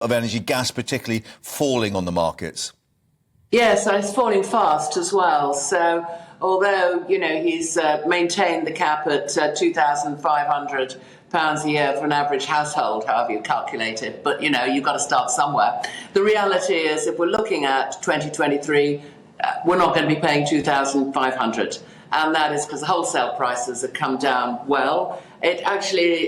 of energy, gas particularly, falling on the markets. Yes, and it's falling fast as well. So although, he's maintained the cap at £2,500 a year for an average household, however you calculate it, but, you've got to start somewhere. The reality is, if we're looking at 2023, we're not going to be paying £2,500. And that is because the wholesale prices have come down well. Partly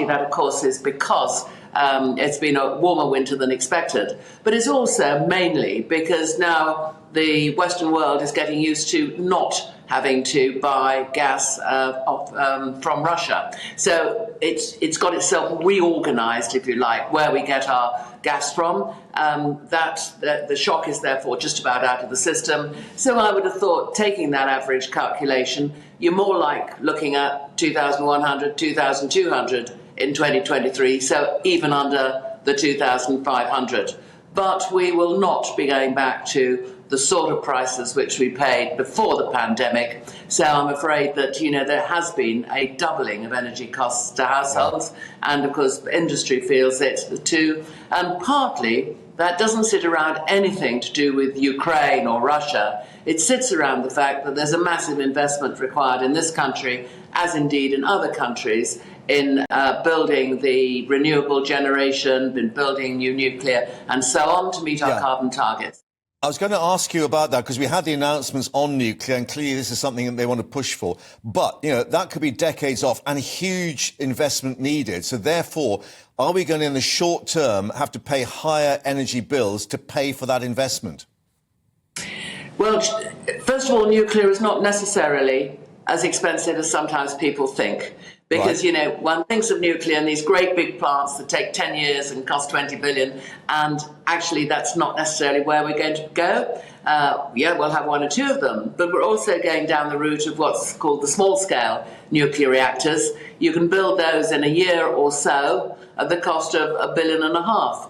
that, of course, is because it's been a warmer winter than expected, but it's also mainly because now the Western world is getting used to not having to buy gas from Russia. So it's got itself reorganized, if you like, where we get our gas from. The shock is therefore just about out of the system. So I would have thought, taking that average calculation, you're more like looking at 2,100, 2,200 in 2023, so even under the 2,500. But we will not be going back to the sort of prices which we paid before the pandemic. So I'm afraid that, there has been a doubling of energy costs to households, and of course industry feels it too. And partly that doesn't sit around anything to do with Ukraine or Russia. It sits around the fact that there's a massive investment required in this country, as indeed in other countries, in building the renewable generation, in building new nuclear and so on to meet our carbon targets. I was going to ask you about that because we had the announcements on nuclear, and clearly this is something that they want to push for. But, that could be decades off and huge investment needed. So therefore, are we going to, in the short term, have to pay higher energy bills to pay for that investment? Well, first of all, nuclear is not necessarily as expensive as sometimes people think. Because, one thinks of nuclear and these great big plants that take 10 years and cost 20 billion, and actually that's not necessarily where we're going to go. We'll have one or two of them, but we're also going down the route of what's called the small-scale nuclear reactors. You can build those in a year or so at the cost of $1.5 billion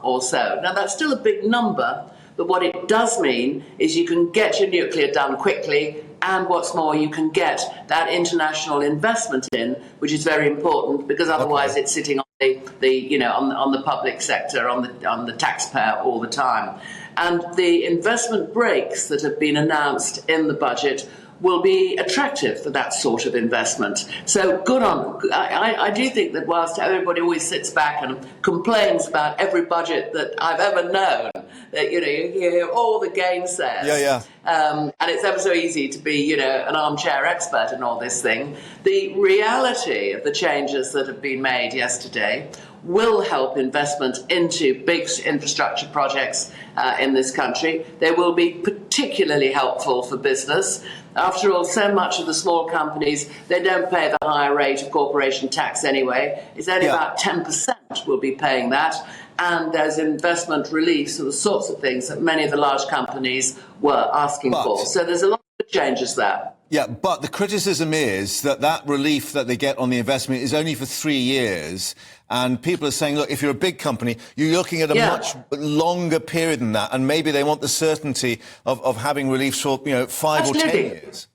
or so. Now, that's still a big number, but what it does mean is you can get your nuclear done quickly, and what's more, you can get that international investment in, which is very important, because otherwise it's sitting on on the public sector, on the taxpayer all the time. And the investment breaks that have been announced in the budget will be attractive for that sort of investment. So good on. I do think that whilst everybody always sits back and complains about every budget that I've ever known, that you hear all the gainsayers. And it's ever so easy to be an armchair expert in all this thing. The reality of the changes that have been made yesterday will help investment into big infrastructure projects in this country. They will be particularly helpful for business. After all, so much of the small companies, they don't pay the higher rate of corporation tax anyway. It's only about 10% will be paying that. And there's investment reliefs and the sorts of things that many of the large companies were asking for. So there's a lot of changes there. Yeah, but the criticism is that relief that they get on the investment is only for 3 years. And people are saying, look, if you're a big company, you're looking at a much longer period than that. And maybe they want the certainty of having relief for, 5 or 10 years.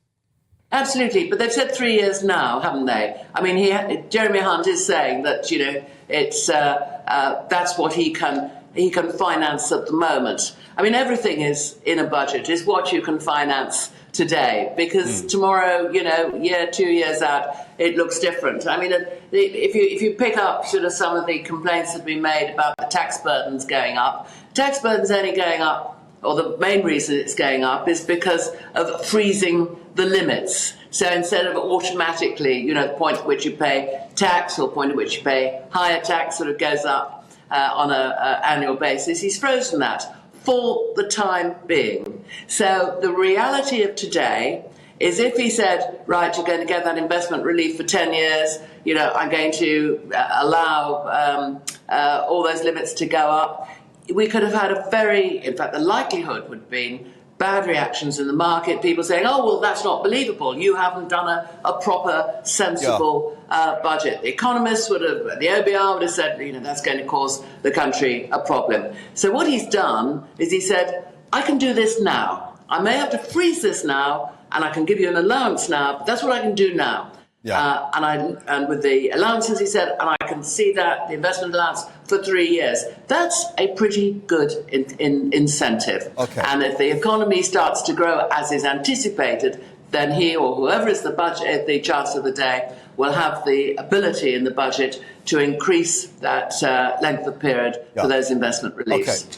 Absolutely. But they've said 3 years now, haven't they? I mean, Jeremy Hunt is saying that, it's that's what he can finance at the moment. I mean, everything is in a budget, is what you can finance today, because tomorrow, 2 years out, it looks different. I mean, if you pick up sort of some of the complaints that have been made about the tax burdens going up, tax burdens only going up, or the main reason it's going up is because of freezing the limits. So instead of automatically, the point at which you pay tax or point at which you pay higher tax sort of goes up on an annual basis, he's frozen that for the time being. So the reality of today is if he said, right, you're going to get that investment relief for 10 years, I'm going to allow all those limits to go up, we could have had in fact, the likelihood would have been bad reactions in the market, people saying, oh, well, that's not believable. You haven't done a proper, sensible budget. The economists the OBR would have said, that's going to cause the country a problem. So what he's done is he said, I can do this now. I may have to freeze this now, and I can give you an allowance now, but that's what I can do now. and with the allowances, he said, and I can see that, the investment allowance for 3 years. That's a pretty good incentive. Okay. And if the economy starts to grow as is anticipated, then he or whoever is the Chancellor of the day will have the ability in the budget to increase that length of period for those investment reliefs. Okay.